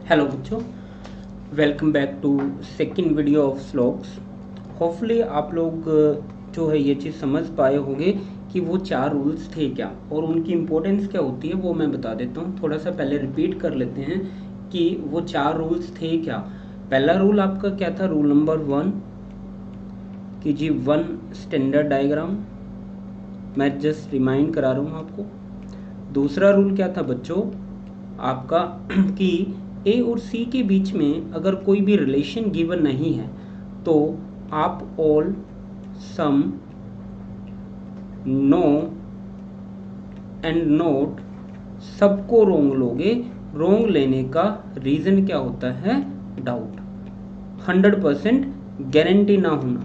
Hello बच्चों, welcome back to second video of slogs. Hopefully आप लोग जो है ये चीज़ समझ पाए होंगे कि वो 4 रूल्स थे क्या और उनकी इम्पोर्टेंस क्या होती है वो मैं बता देता हूँ। थोड़ा सा पहले रिपीट कर लेते हैं कि वो 4 रूल्स थे क्या। पहला रूल आपका क्या था? रूल नंबर 1 कि जी 1 स्टैंडर्ड डायग्राम, मैं जस्ट रिमाइंड करा रहा हूँ आपको। दूसरा रूल क्या था बच्चों आपका कि ए और सी के बीच में अगर कोई भी रिलेशन गिवन नहीं है तो आप all, some, no and not सबको रोंग लोगे। रोंग लेने का रीजन क्या होता है? डाउट। 100% गारंटी ना होना,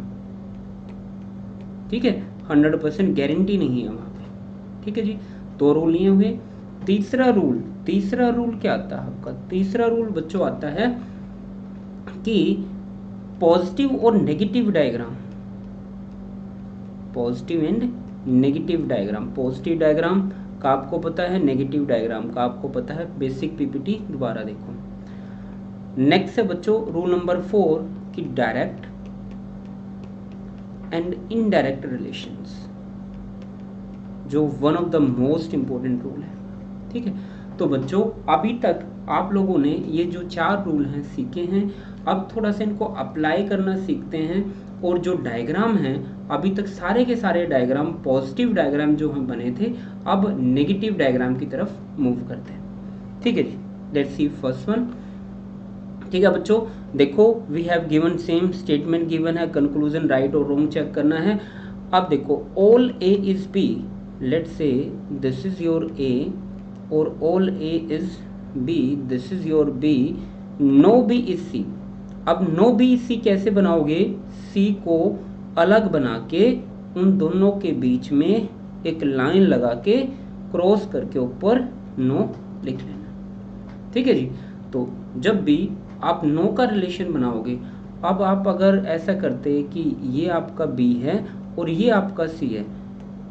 ठीक है। 100% गारंटी नहीं है वहां पे, ठीक है जी। 2 रूल ये हुए। तीसरा रूल क्या आता है आपका? तीसरा रूल बच्चों आता है कि पॉजिटिव और negative diagram, positive and negative diagram, positive diagram का आपको पता है, नेगेटिव डायग्राम का आपको पता है। बेसिक पीपीटी दोबारा देखो। नेक्स्ट है बच्चों रूल नंबर 4 कि डायरेक्ट एंड इनडायरेक्ट रिलेशंस, जो one of the most important rule है, ठीक है। तो बच्चों अभी तक आप लोगों ने ये जो 4 रूल हैं सीखे हैं। अब थोड़ा सा इनको अप्लाई करना सीखते हैं और जो डायग्राम हैं अभी तक सारे के सारे डायग्राम, पॉजिटिव डायग्राम जो हम बने थे, अब नेगेटिव डायग्राम की तरफ मूव करते हैं, ठीक है जी। लेट्स सी फर्स्ट वन, ठीक है बच्चों। देखो we have given same statement given है, कंक्लूजन राइट और रॉन्ग चेक करना है। अब देखो all A is B, let's say this is your A और all A is B, this is your B, no B is C. अब no B is सी कैसे बनाओगे? सी को अलग बना के उन दोनों के बीच में एक लाइन लगा के क्रॉस करके ऊपर नो लिख लेना, ठीक है जी। तो जब भी आप नो का रिलेशन बनाओगे, अब आप अगर ऐसा करते कि ये आपका बी है और ये आपका सी है,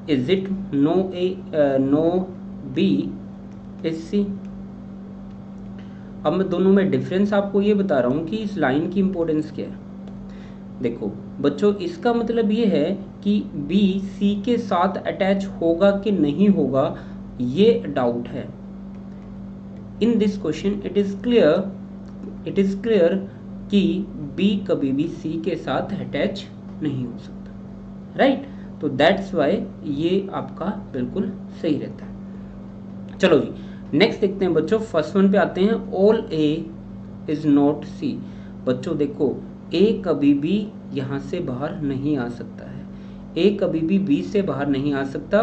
is it no A no B is C? अब मैं दोनों में डिफरेंस आपको ये बता रहा हूं कि इस लाइन की इंपॉर्टेंस क्या है। देखो बच्चों इसका मतलब ये है कि बी सी के साथ अटैच होगा कि नहीं होगा, ये डाउट है। In this question it is clear कि बी कभी भी सी के साथ अटैच नहीं हो सकता, राइट। तो दैट्स वाई ये आपका बिल्कुल सही रहता है। चलो जी नेक्स्ट देखते हैं बच्चों, फर्स्ट वन पे आते हैं। ऑल ए इज नॉट सी। बच्चों देखो ए कभी भी यहां से बाहर नहीं आ सकता है, ए कभी भी बी से बाहर नहीं आ सकता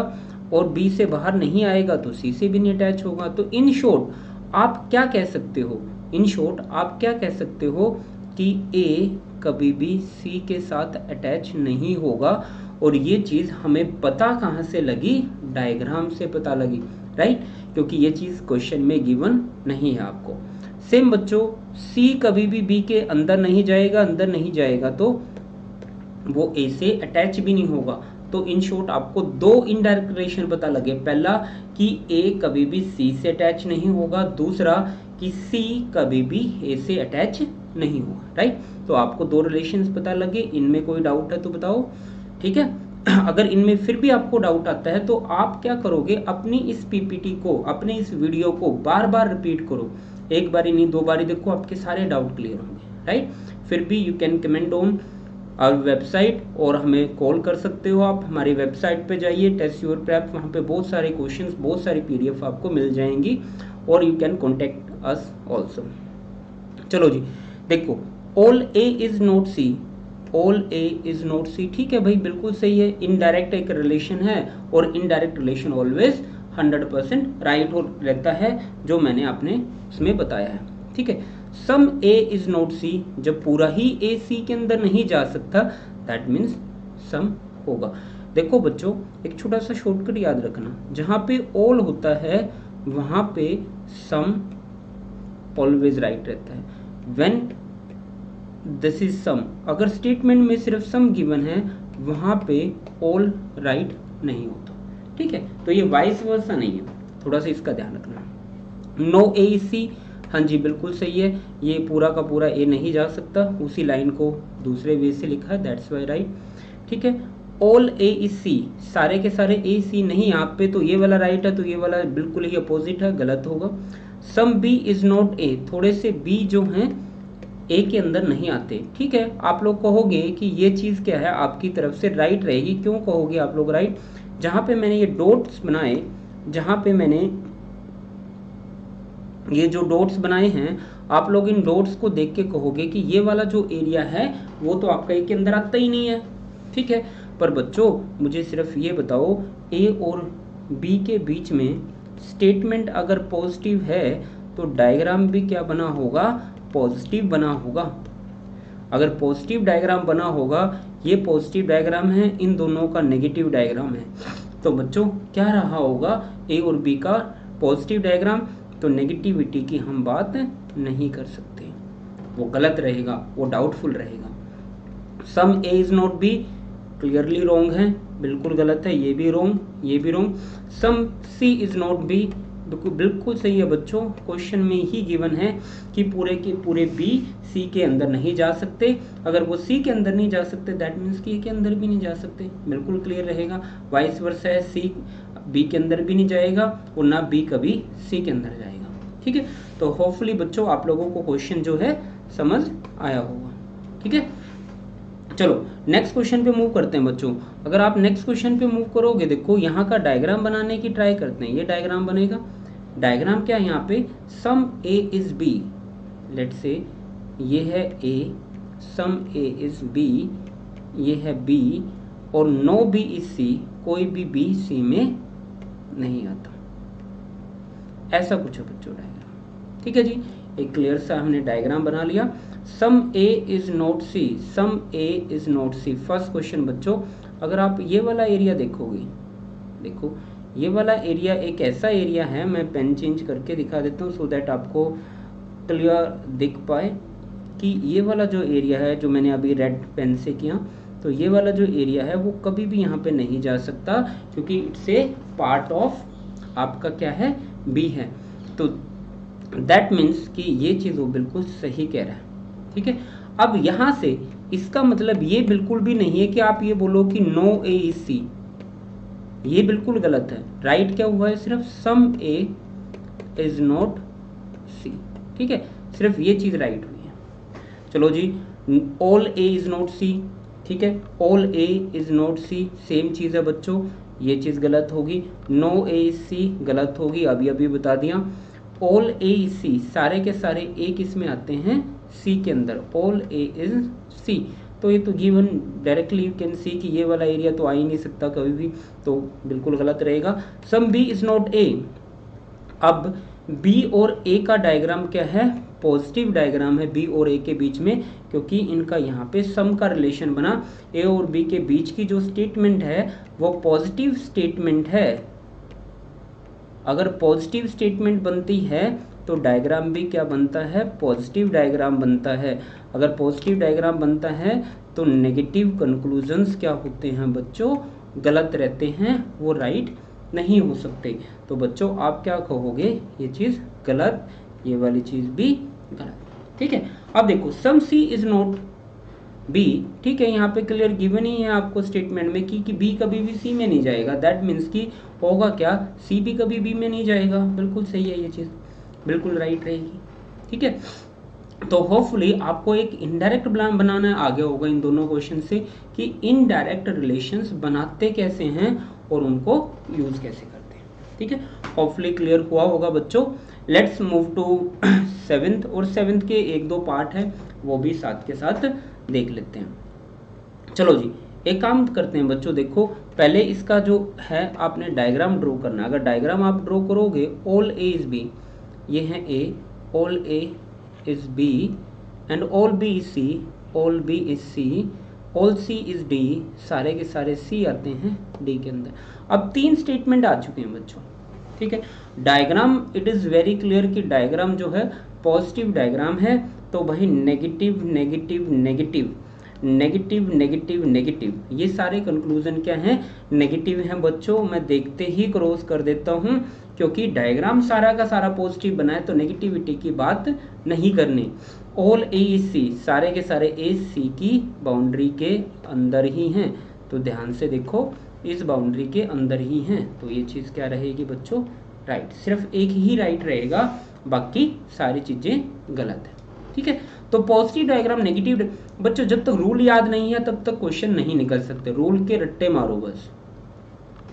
और बी से बाहर नहीं आएगा तो सी से भी नहीं अटैच होगा। तो इन शॉर्ट आप क्या कह सकते हो? इन शॉर्ट आप क्या कह सकते हो कि ए कभी भी सी के साथ अटैच नहीं होगा। और ये चीज हमें पता कहां से लगी? डायग्राम से पता लगी, राइट। क्योंकि ये चीज क्वेश्चन में गिवन नहीं है आपको। सेम बच्चों सी कभी भी बी के अंदर नहीं जाएगा तो वो ए से अटैच भी नहीं होगा। तो इन शॉर्ट आपको 2 इनडायरेक्ट रिलेशन पता लगे। पहला कि ए कभी भी सी से अटैच नहीं होगा, दूसरा कि सी कभी भी ए से अटैच नहीं होगा, राइट। तो आपको 2 रिलेशंस पता लगे। इनमें कोई डाउट है तो बताओ, ठीक है। अगर इनमें फिर भी आपको डाउट आता है तो आप क्या करोगे? अपनी इस पीपीटी को, अपने इस वीडियो को बार बार रिपीट करो, एक बारी नहीं 2 बारी, देखो आपके सारे डाउट क्लियर होंगे, राइट। फिर भी you can comment on our website और हमें कॉल कर सकते हो। आप हमारी वेबसाइट पे जाइए, टेस्ट योर प्रेप, वहाँ पे बहुत सारे क्वेश्चंस, बहुत सारी पीडीएफ आपको मिल जाएंगी और you can contact us also. चलो जी देखो all A is not C, all A is not C, ठीक है भाई, बिल्कुल सही है। इनडायरेक्ट एक रिलेशन है और इनडायरेक्ट रिलेशन ऑलवेज 100% राइट हो रहता है, जो मैंने आपने उसमें बताया है, ठीक है। सम ए इज नॉट सी, जब पूरा ही ए सी के अंदर नहीं जा सकता दैट मीन्स सम होगा। देखो बच्चों एक छोटा सा शॉर्टकट याद रखना, जहां पे ऑल होता है वहां पे सम ऑलवेज राइट रहता है। व्हेन दिस इज सम, अगर स्टेटमेंट में सिर्फ सम गिवन है वहां पे ऑल राइट नहीं होता, ठीक है। तो ये वाइस वर्सा नहीं है, थोड़ा सा इसका ध्यान रखना। नो ए इज सी, हाँ जी बिल्कुल सही है, ये पूरा का पूरा ए नहीं जा सकता, उसी लाइन को दूसरे वे से लिखा है, दैट्स वाई राइट। ठीक है, ऑल ए इज सी, सारे के सारे ए सी नहीं, आप पे तो ये वाला राइट है, तो ये वाला बिल्कुल ही अपोजिट है, गलत होगा। Some B is not A, थोड़े से बी जो हैं ए के अंदर नहीं आते। ठीक है, आप लोग कहोगे कि ये चीज़ क्या है, आपकी तरफ से राइट रहेगी। क्यों कहोगे आप लोग राइट? जहाँ पे मैंने ये डॉट्स बनाए, जहाँ पे मैंने ये जो डॉट्स बनाए हैं, आप लोग इन डॉट्स को देख के कहोगे कि ये वाला जो एरिया है वो तो आपका ए के अंदर आता ही नहीं है। ठीक है, पर बच्चों मुझे सिर्फ ये बताओ, ए और बी के बीच में स्टेटमेंट अगर पॉजिटिव है तो डायग्राम भी क्या बना होगा? पॉजिटिव बना होगा। अगर पॉजिटिव डायग्राम बना होगा, ये पॉजिटिव डायग्राम है, इन दोनों का नेगेटिव डायग्राम है, तो बच्चों क्या रहा होगा? ए और बी का पॉजिटिव डायग्राम, तो नेगेटिविटी की हम बात नहीं कर सकते, वो गलत रहेगा, वो डाउटफुल रहेगा। Some A is not B clearly wrong है, बिल्कुल गलत है, ये भी रॉन्ग, ये भी wrong. Some C is not B, बिल्कुल सही है बच्चों, क्वेश्चन में ही गिवन है कि पूरे के पूरे बी सी के अंदर नहीं जा सकते। अगर वो सी के अंदर नहीं जा सकते, दैट मीन्स कि ए के अंदर भी नहीं जा सकते, बिल्कुल क्लियर रहेगा। वाइस वर्सा है, सी बी के अंदर भी नहीं जाएगा और ना बी कभी सी के अंदर जाएगा। ठीक है, तो होपफुली बच्चों आप लोगों को क्वेश्चन जो है समझ आया होगा। ठीक है, चलो नेक्स्ट क्वेश्चन पे मूव करते हैं बच्चों। अगर आप नेक्स्ट क्वेश्चन पे मूव करोगे, देखो यहाँ का डायग्राम बनाने की ट्राई करते हैं। ये डायग्राम बनेगा, डायग्राम क्या है यहाँ पे? सम ए इज बी, लेट से ये है ए, सम ए इज बी, ये है बी, और नो बी इज सी, कोई भी बी सी में नहीं आता, ऐसा कुछ है बच्चों डायग्राम। ठीक है जी, एक क्लियर सा हमने डायग्राम बना लिया। Some A is not C, some A is not C, first question बच्चों। अगर आप ये वाला एरिया देखोगे, देखो ये वाला एरिया एक ऐसा एरिया है, मैं पेन चेंज करके दिखा देता हूँ सो दैट आपको क्लियर दिख पाए कि ये वाला जो एरिया है, जो मैंने अभी रेड पेन से किया, तो ये वाला जो एरिया है वो कभी भी यहाँ पे नहीं जा सकता, क्योंकि इट्स ए पार्ट ऑफ आपका क्या है? बी है। तो दैट मीन्स कि ये चीज़ वो बिल्कुल सही कह रहा है। ठीक है, अब यहाँ से इसका मतलब ये बिल्कुल भी नहीं है कि आप ये बोलो कि नो ए इज सी, ये बिल्कुल गलत है। राइट क्या हुआ है? सिर्फ सम ए इज नॉट सी। ठीक है, सिर्फ ये चीज़ राइट हुई है। चलो जी, all A is not C, ठीक है, all A is not C same चीज़ है बच्चों, ये चीज़ गलत होगी। नो ए इज सी गलत होगी, अभी अभी बता दिया। ऑल ए इज सी, सारे के सारे ए किस में आते हैं? सी के अंदर, ऑल ए इज सी, तो ये तो given directly you can see कि ये वाला एरिया तो आ ही नहीं सकता कभी भी, तो बिल्कुल गलत रहेगा। Some B is not A, अब बी और ए का डायग्राम क्या है? पॉजिटिव डायग्राम है बी और ए के बीच में, क्योंकि इनका यहाँ पे सम का रिलेशन बना। ए और बी के बीच की जो स्टेटमेंट है वो पॉजिटिव स्टेटमेंट है। अगर पॉजिटिव स्टेटमेंट बनती है तो डायग्राम भी क्या बनता है? पॉजिटिव डायग्राम बनता है। अगर पॉजिटिव डायग्राम बनता है तो नेगेटिव कंक्लूजन्स क्या होते हैं बच्चों? गलत रहते हैं, वो राइट नहीं हो सकते। तो बच्चों आप क्या कहोगे? ये चीज़ गलत, ये वाली चीज़ भी गलत। ठीक है, अब देखो सम सी इज नॉट बी, ठीक है, यहाँ पे क्लियर गिवन ही है आपको स्टेटमेंट में कि बी कभी भी सी में नहीं जाएगा। दैट मीन्स कि होगा क्या? सी भी कभी बी में नहीं जाएगा। बिल्कुल सही है, ये चीज़ बिल्कुल राइट रहेगी। ठीक है, तो होपफुली आपको एक इनडायरेक्ट बनाना आ गया होगा इन दोनों क्वेश्चन से कि इनडायरेक्ट रिलेशंस बनाते कैसे हैं और उनको यूज कैसे करते हैं। ठीक है, होपफुली क्लियर हुआ होगा बच्चों। लेट्स मूव टू 7th, और 7th के एक दो पार्ट है वो भी साथ के साथ देख लेते हैं। चलो जी, एक काम करते हैं बच्चों, देखो पहले इसका जो है आपने डायग्राम ड्रॉ करना है। अगर डायग्राम आप ड्रॉ करोगे, ऑल ए इज बी, ये है A, all A is B, and all B is C, all B is C, all C is D, सारे के सारे सी आते हैं डी के अंदर। अब 3 स्टेटमेंट आ चुके हैं बच्चों। ठीक है, diagram it is very clear कि डायग्राम जो है पॉजिटिव डायग्राम है, तो भाई negative negative negative, negative negative negative, ये सारे कंक्लूजन क्या हैं, नेगेटिव हैं बच्चों। मैं देखते ही क्रॉस कर देता हूं, क्योंकि डायग्राम सारा का सारा पॉजिटिव बना है तो नेगेटिविटी की बात नहीं करनी। ऑल ए इज सी, सारे के सारे ए सी की बाउंड्री के अंदर ही हैं, तो ध्यान से देखो इस बाउंड्री के अंदर ही हैं, तो ये चीज़ क्या रहेगी बच्चों, राइट। सिर्फ एक ही राइट रहेगा, बाकी सारी चीज़ें गलत है, ठीक है। तो पॉजिटिव डायग्राम नेगेटिव, बच्चों जब तक रूल याद नहीं है तब तक क्वेश्चन नहीं निकल सकते, रूल के रट्टे मारो बस,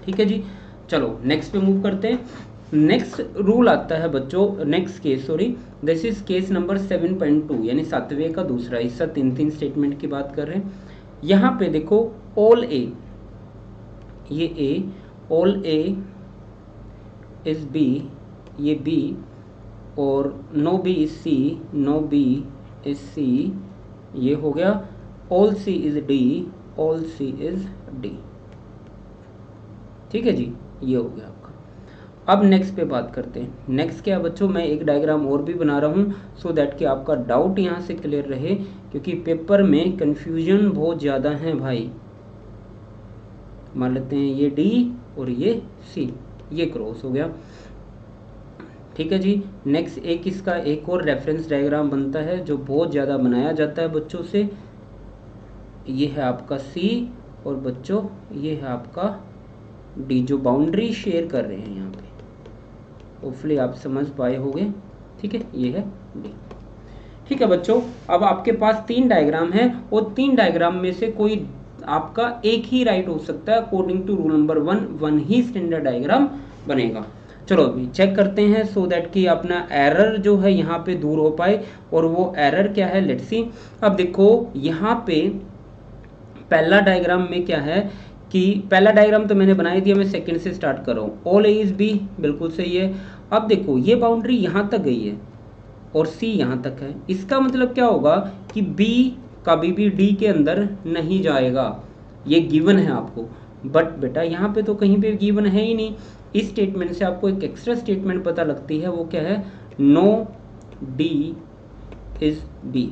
ठीक है जी। चलो नेक्स्ट पे मूव करते हैं। नेक्स्ट रूल आता है बच्चों, next case, sorry, this is case number 7.2, यानी 7वें का दूसरा हिस्सा, 3 स्टेटमेंट की बात कर रहे हैं। यहाँ पे देखो ऑल ए, ये A, all A is B, ये बी, और no B is C, no B is C, ये हो गया। All C is D, all C is D, ठीक है जी, ये हो गया आपका। अब नेक्स्ट पे बात करते हैं। नेक्स्ट क्या है बच्चों, मैं एक डायग्राम और भी बना रहा हूँ सो दैट कि आपका डाउट यहाँ से क्लियर रहे, क्योंकि पेपर में कंफ्यूजन बहुत ज़्यादा है भाई। मान लेते हैं ये डी और ये सी, ये क्रॉस हो गया, ठीक है जी। नेक्स्ट एक इसका एक और रेफरेंस डायग्राम बनता है जो बहुत ज़्यादा बनाया जाता है बच्चों से, ये है आपका सी, और बच्चों ये है आपका डी, जो बाउंड्री शेयर कर रहे हैं यहाँ पे, होपफुली आप समझ पाए होंगे, ठीक है, ये है डी, ठीक है बच्चों। अब आपके पास 3 डायग्राम है, और 3 डायग्राम में से कोई आपका एक ही राइट हो सकता है, अकॉर्डिंग टू रूल नंबर 1 ही स्टैंडर्ड डायग्राम बनेगा। चलो अभी चेक करते हैं सो दैट कि अपना एरर जो है यहाँ पे दूर हो पाए, और वो एरर क्या है, लेट्स सी। अब देखो यहाँ पे पहला डायग्राम में क्या है कि पहला डायग्राम तो मैंने बनाई दिया, मैं सेकंड से स्टार्ट कर रहा हूँ। ऑल ए इज बी, बिल्कुल सही है। अब देखो ये बाउंड्री यहाँ तक गई है और सी यहाँ तक है, इसका मतलब क्या होगा कि बी कभी भी डी के अंदर नहीं जाएगा, ये गिवन है आपको। बट बेटा यहाँ पे तो कहीं पे गिवन है ही नहीं। इस स्टेटमेंट से आपको एक एक्स्ट्रा स्टेटमेंट पता लगती है, वो क्या है, नो डी इज बी।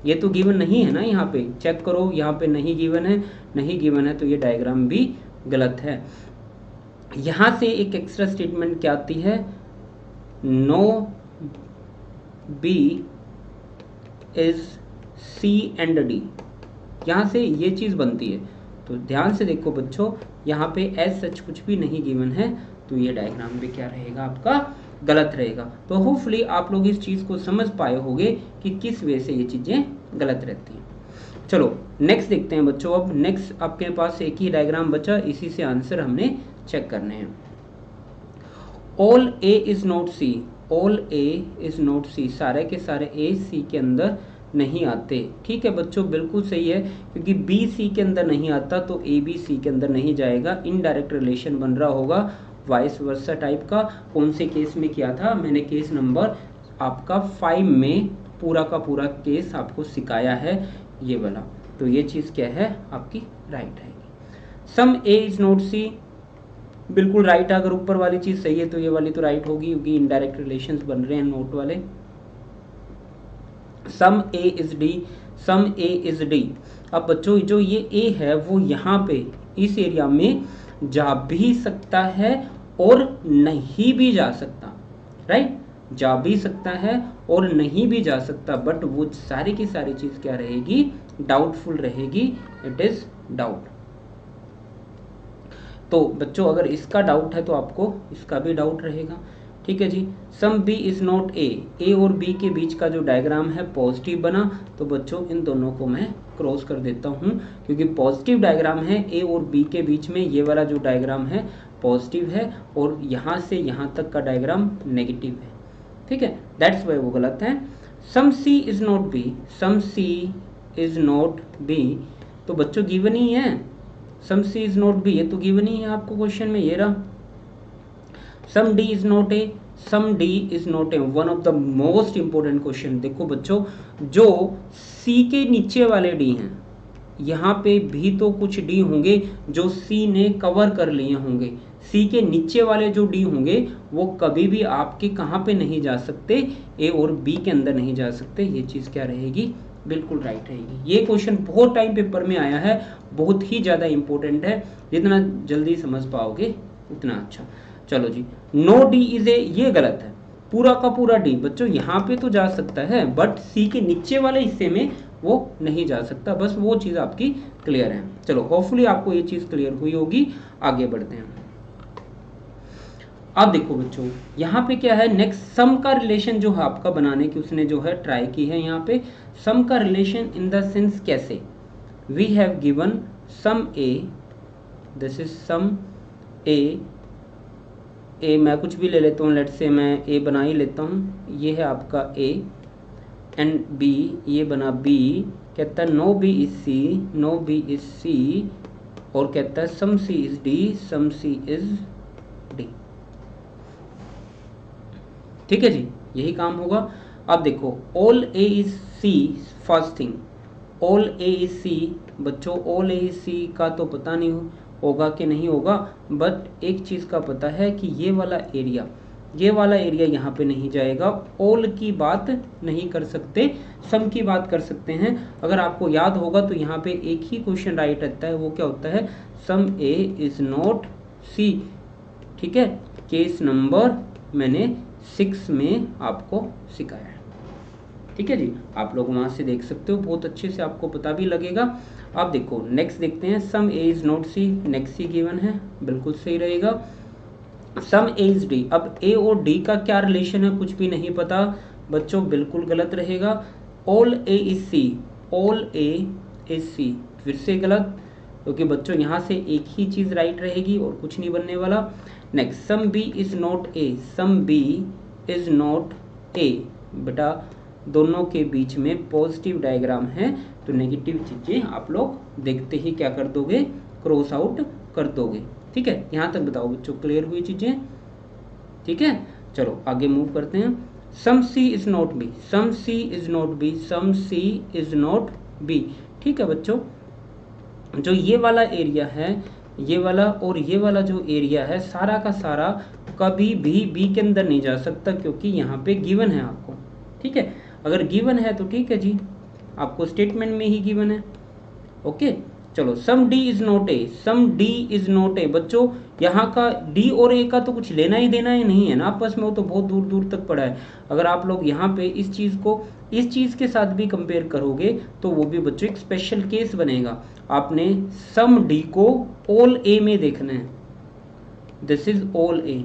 ये तो गिवन नहीं है ना, यहाँ पे चेक करो, यहाँ पे नहीं गिवन है, नहीं गिवन है तो ये डायग्राम भी गलत है। यहाँ से एक एक्स्ट्रा स्टेटमेंट क्या आती है, no B is C and D, यहाँ से ये चीज़ बनती है। तो ध्यान से देखो बच्चों, यहाँ पे एज सच कुछ भी नहीं गिवन है, तो ये डायग्राम भी क्या रहेगा आपका, गलत रहेगा। तो होपफुली आप लोग इस चीज़ को समझ पाए होंगे कि किस वे से ये चीज़ें गलत रहती हैं। चलो नेक्स्ट देखते हैं बच्चों। अब नेक्स्ट आपके पास एक ही डायग्राम बचा, इसी से आंसर हमने चेक करने हैं। All A is not C, all A is not C, सारे के सारे ए सी के अंदर नहीं आते, ठीक है बच्चों, बिल्कुल सही है, क्योंकि बी सी के अंदर नहीं आता तो ए बी सी के अंदर नहीं जाएगा। इनडायरेक्ट रिलेशन बन रहा होगा वाइस वर्सा टाइप का। कौन से केस में किया था मैंने, केस नंबर आपका 5 में पूरा का पूरा केस आपको सिखाया है, ये वाला। तो ये चीज़ क्या है आपकी, राइट आएगी। सम ए इज नॉट सी, बिल्कुल राइट। अगर ऊपर वाली चीज़ सही है तो ये वाली तो राइट होगी, क्योंकि इनडायरेक्ट रिलेशंस बन रहे हैं नोट वाले। Some A is D, some A is D. अब बच्चों जो ये ए है वो यहाँ पे इस एरिया में जा भी सकता है और नहीं भी जा सकता, राइट, जा भी सकता है और नहीं भी जा सकता, बट वो सारी की सारी चीज क्या रहेगी, डाउटफुल रहेगी, इट इज डाउट। तो बच्चों अगर इसका डाउट है तो आपको इसका भी डाउट रहेगा, ठीक है जी। Some B is not A और बी के बीच का जो डायग्राम है पॉजिटिव बना, तो बच्चों इन दोनों को मैं क्रॉस कर देता हूं, क्योंकि पॉजिटिव डायग्राम है ए और बी के बीच में, ये वाला जो डायग्राम है पॉजिटिव है और यहाँ से यहाँ तक का डायग्राम नेगेटिव है, ठीक है, दैट्स वाई वो गलत है। Some C is not B, some C is not B, तो बच्चों गिवन ही है, some C is not B, ये तो गिवन ही है आपको क्वेश्चन में, ये रहा। Some D is not A, some D is not A, one of the most important question. देखो बच्चों जो सी के नीचे वाले डी हैं, यहाँ पे भी तो कुछ डी होंगे जो सी ने कवर कर लिए होंगे, सी के नीचे वाले जो डी होंगे वो कभी भी आपके कहाँ पे नहीं जा सकते, ए और बी के अंदर नहीं जा सकते, ये चीज़ क्या रहेगी, बिल्कुल राइट रहेगी। ये क्वेश्चन बहुत टाइम पेपर में आया है, बहुत ही ज़्यादा इंपॉर्टेंट है, जितना जल्दी समझ पाओगे उतना अच्छा। चलो जी, नो डी इज ए, ये गलत है, पूरा का पूरा डी बच्चों यहाँ पे तो जा सकता है बट सी के नीचे वाले हिस्से में वो नहीं जा सकता, बस वो चीज़ आपकी क्लियर है। चलो होपफुली आपको ये चीज़ क्लियर हुई होगी, आगे बढ़ते हैं। अब देखो बच्चों यहाँ पे क्या है, नेक्स्ट सम का रिलेशन जो है आपका बनाने की उसने जो है ट्राई की है। यहाँ पे सम का रिलेशन इन द सेंस कैसे, we have given some A, this is some A, मैं कुछ भी ले लेता हूँ, लेट से मैं ए बना ही लेता हूँ, ये है आपका ए एंड बी, ये बना बी, कहता है no B is C, no B is C, और कहता है some C is D, some C is D. ठीक है जी, यही काम होगा। अब देखो all A is C, first thing all A is C, बच्चों ऑल ए इज सी का तो पता नहीं होगा कि नहीं होगा, बट एक चीज़ का पता है कि ये वाला एरिया यहाँ पे नहीं जाएगा। ऑल की बात नहीं कर सकते, सम की बात कर सकते हैं। अगर आपको याद होगा तो यहाँ पे एक ही क्वेश्चन राइट रहता है, वो क्या होता है, सम ए इज नॉट सी। ठीक है, केस नंबर मैंने 6 में आपको सिखाया है। ठीक है जी, आप लोग वहाँ से देख सकते हो, बहुत अच्छे से आपको पता भी लगेगा। अब देखो नेक्स्ट देखते हैं, some A is not C, next C given है, बिल्कुल सही रहेगा। सम ए इज डी, अब ए और डी का क्या रिलेशन है कुछ भी नहीं पता बच्चों, बिल्कुल गलत रहेगा। All A is C, all A is C, फिर से गलत, क्योंकि बच्चों यहाँ से एक ही चीज़ राइट रहेगी और कुछ नहीं बनने वाला। Next some B is not A, some B is not A, बेटा दोनों के बीच में पॉजिटिव डायग्राम है तो नेगेटिव चीज़ें आप लोग देखते ही क्या कर दोगे, क्रॉस आउट कर दोगे। ठीक है, यहाँ तक बताओ बच्चों, क्लियर हुई चीज़ें? ठीक है, चलो आगे मूव करते हैं। Some C is not B, some C is not B, some C is not B. ठीक है बच्चों, जो ये वाला एरिया है, ये वाला और ये वाला जो एरिया है, सारा का सारा कभी भी बी के अंदर नहीं जा सकता, क्योंकि यहाँ पे गिवन है आपको। ठीक है, अगर गिवन है तो ठीक है जी, आपको स्टेटमेंट में ही गिवन है। ओके, चलो some D is not A, some D is not A, बच्चों यहाँ का डी और ए का तो कुछ लेना ही देना ही नहीं है ना आपस में, वो तो बहुत दूर दूर तक पड़ा है। अगर आप लोग यहाँ पे इस चीज़ को इस चीज़ के साथ भी कंपेयर करोगे तो वो भी बच्चों एक स्पेशल केस बनेगा। आपने सम डी को ऑल ए में देखना है, this is all A,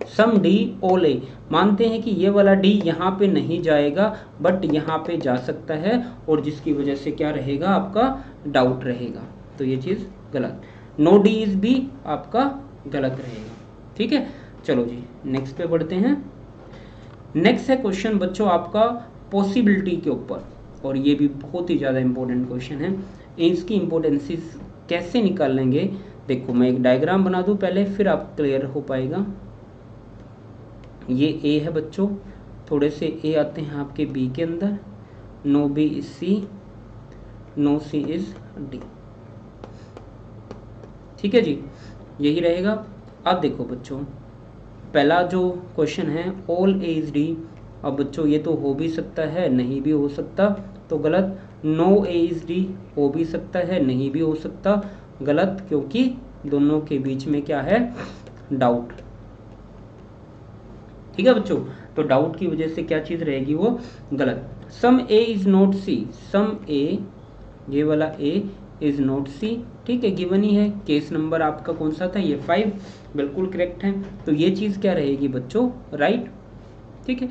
some D all A. मानते हैं कि ये वाला डी यहाँ पे नहीं जाएगा बट यहाँ पे जा सकता है, और जिसकी वजह से क्या रहेगा, आपका डाउट रहेगा, तो ये चीज़ गलत। नो डी इज बी आपका गलत रहेगा। ठीक है, चलो जी नेक्स्ट पे बढ़ते हैं। नेक्स्ट है क्वेश्चन बच्चों आपका पॉसिबिलिटी के ऊपर, और ये भी बहुत ही ज़्यादा इंपॉर्टेंट क्वेश्चन है। इसकी इंपॉर्टेंसीज कैसे निकाल लेंगे, देखो मैं एक डायग्राम बना दूं पहले, फिर आप क्लियर हो पाएगा। ये ए है बच्चों, थोड़े से ए आते हैं आपके बी के अंदर, no B is C, no C is D. ठीक है जी, यही रहेगा। अब देखो बच्चों, पहला जो क्वेश्चन है ऑल ए इज डी, अब बच्चों ये तो हो भी सकता है, नहीं भी हो सकता, तो गलत। नो ए इज डी हो भी सकता है, नहीं भी हो सकता, गलत, क्योंकि दोनों के बीच में क्या है, डाउट। ठीक है बच्चों, तो डाउट की वजह से क्या चीज रहेगी, वो गलत। सम A is not C, some ए, ये वाला ए इज नॉट सी, ठीक है, गिवन ही है। केस नंबर आपका कौन सा था, ये 5, बिल्कुल करेक्ट है, तो ये चीज क्या रहेगी बच्चों, राइट। ठीक है,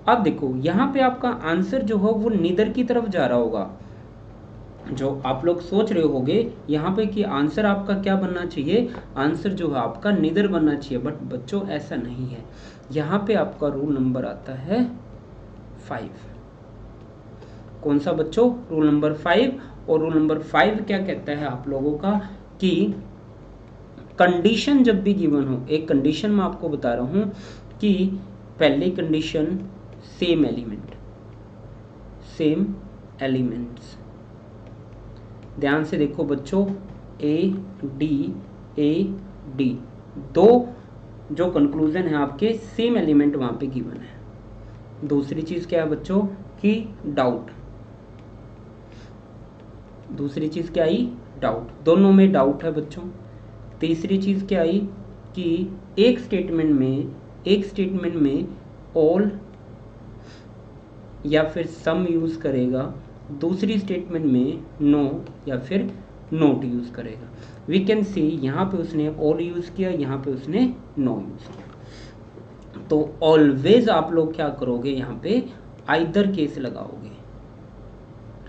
अब देखो यहाँ पे आपका आंसर जो हो वो नीदर की तरफ जा रहा होगा। जो आप लोग सोच रहे होगे यहाँ पे कि आंसर आपका क्या बनना चाहिए, आंसर जो है आपका नीदर बनना चाहिए, बट बच्चों ऐसा नहीं है। यहाँ पे आपका रूल नंबर आता है 5। कौन सा बच्चों, रूल नंबर 5। और रूल नंबर 5 क्या कहता है आप लोगों का, कि कंडीशन जब भी गिवन हो, एक कंडीशन मैं आपको बता रहा हूं कि पहली condition same element, same elements, ध्यान से देखो बच्चों, ए डी, दो जो कंक्लूजन है आपके सेम एलिमेंट वहां पे गिवन है, दूसरी चीज क्या है बच्चों कि डाउट, दूसरी चीज क्या आई डाउट, दोनों में डाउट है बच्चों। तीसरी चीज क्या आई कि एक स्टेटमेंट में ऑल या फिर सम यूज करेगा, दूसरी स्टेटमेंट में नो या फिर नोट यूज करेगा। वी कैन सी यहाँ पे उसने ऑल यूज किया, यहाँ पे उसने नो यूज किया। तो ऑलवेज आप लोग क्या करोगे, यहाँ पे आइदर केस लगाओगे,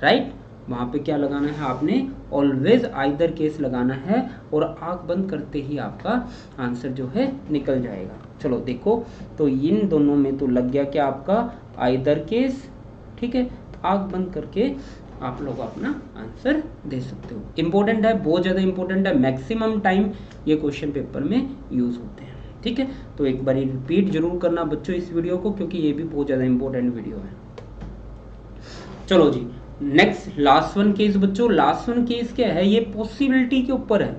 राइट। वहां पे क्या लगाना है आपने, ऑलवेज आइदर केस लगाना है, और आंख बंद करते ही आपका आंसर जो है निकल जाएगा। चलो देखो, तो इन दोनों में तो लग गया क्या आपका आइदर केस, ठीक है। आंख बंद करके आप लोग अपना आंसर दे सकते हो। इंपॉर्टेंट है, बहुत ज़्यादा इंपॉर्टेंट है, मैक्सिमम टाइम ये क्वेश्चन पेपर में यूज होते हैं, ठीक है। तो एक बार रिपीट जरूर करना बच्चों इस वीडियो को, क्योंकि ये भी बहुत ज़्यादा इंपॉर्टेंट वीडियो है। चलो जी, नेक्स्ट लास्ट वन केस बच्चों। लास्ट वन केस क्या है, ये पॉसिबिलिटी के ऊपर है।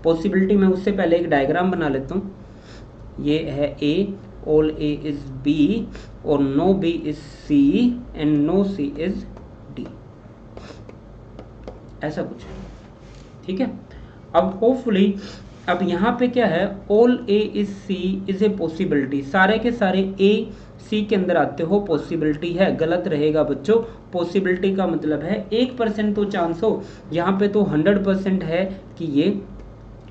पॉसिबिलिटी में उससे पहले एक डायग्राम बना लेता हूँ। ये है A, all A is B और no B is C and no C is D, ऐसा कुछ है, ठीक है। अब होपफुली अब यहाँ पे क्या है, all A is C is a possibility, सारे के सारे ए सी के अंदर आते हो पॉसिबिलिटी है, गलत रहेगा बच्चों। पॉसिबिलिटी का मतलब है 1% तो चांस हो, यहाँ पे तो 100% है कि ये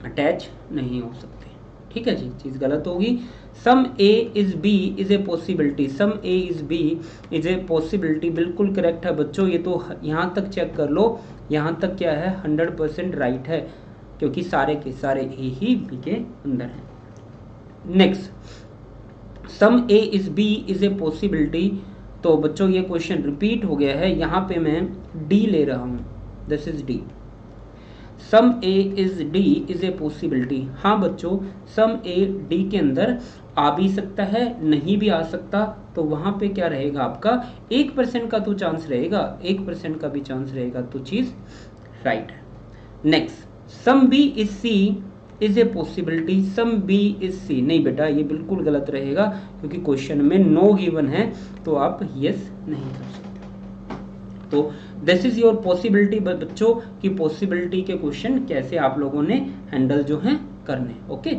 अटैच नहीं हो सकते, ठीक है जी, चीज गलत होगी। Some A is B is a possibility, some A is B is a possibility, बिल्कुल करेक्ट है बच्चों। ये तो यहाँ तक चेक कर लो, यहाँ तक क्या है 100% राइट है, क्योंकि सारे के सारे ए ही बी के अंदर है। Next, some A is B is a possibility, तो बच्चों ये क्वेश्चन रिपीट हो गया है, यहाँ पे मैं डी ले रहा हूँ, this is D. Some A is D is a possibility, हाँ बच्चों, सम ए डी के अंदर आ भी सकता है, नहीं भी आ सकता, तो वहां पे क्या रहेगा आपका 1% का तो चांस रहेगा, 1% का भी चांस रहेगा, तो चीज राइट है। Next, some B is C is a possibility, some B is C, नहीं बेटा ये बिल्कुल गलत रहेगा, क्योंकि क्वेश्चन में नो गिवन है, तो आप यस नहीं कर सकते। तो दिस इज योर पॉसिबिलिटी बच्चों की पॉसिबिलिटी के क्वेश्चन कैसे आप लोगों ने हैंडल जो है करने, ओके।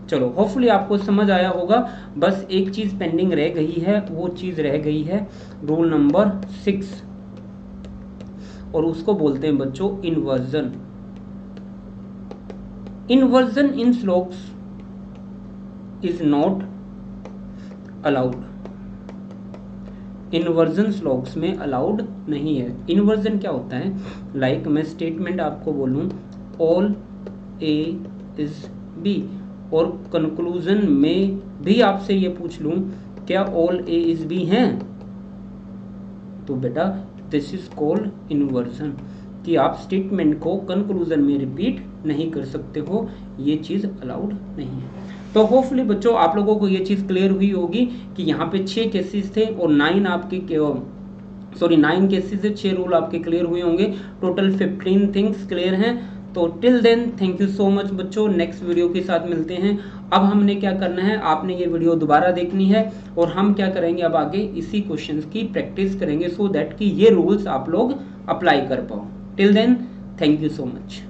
चलो होपफुली आपको समझ आया होगा। बस एक चीज पेंडिंग रह गई है, वो चीज रह गई है रूल नंबर 6, और उसको बोलते हैं बच्चों inversion. Inversion in slopes is not allowed, inversion slopes में अलाउड नहीं है। इन्वर्जन क्या होता है, लाइक मैं स्टेटमेंट आपको बोलूं ऑल ए इज बी, और कंक्लूजन में भी आपसे ये पूछ लूं क्या ऑल ए इज बी हैं, तो बेटा दिस इज कॉल्ड इन्वर्जन, कि आप स्टेटमेंट को कंक्लूजन में रिपीट नहीं कर सकते हो, ये चीज अलाउड नहीं है। तो होपफुली बच्चों आप लोगों को ये चीज क्लियर हुई होगी कि यहाँ पे 6 केसेस थे और 9 आपके 9 केसेस से 6 रूल आपके क्लियर हुए होंगे, टोटल 15 थिंग्स क्लियर हैं। तो till then thank you so much बच्चों, नेक्स्ट वीडियो के साथ मिलते हैं। अब हमने क्या करना है, आपने ये वीडियो दोबारा देखनी है, और हम क्या करेंगे अब आगे इसी क्वेश्चंस की प्रैक्टिस करेंगे, सो दैट कि ये रूल्स आप लोग अप्लाई कर पाओ। Till then thank you so much.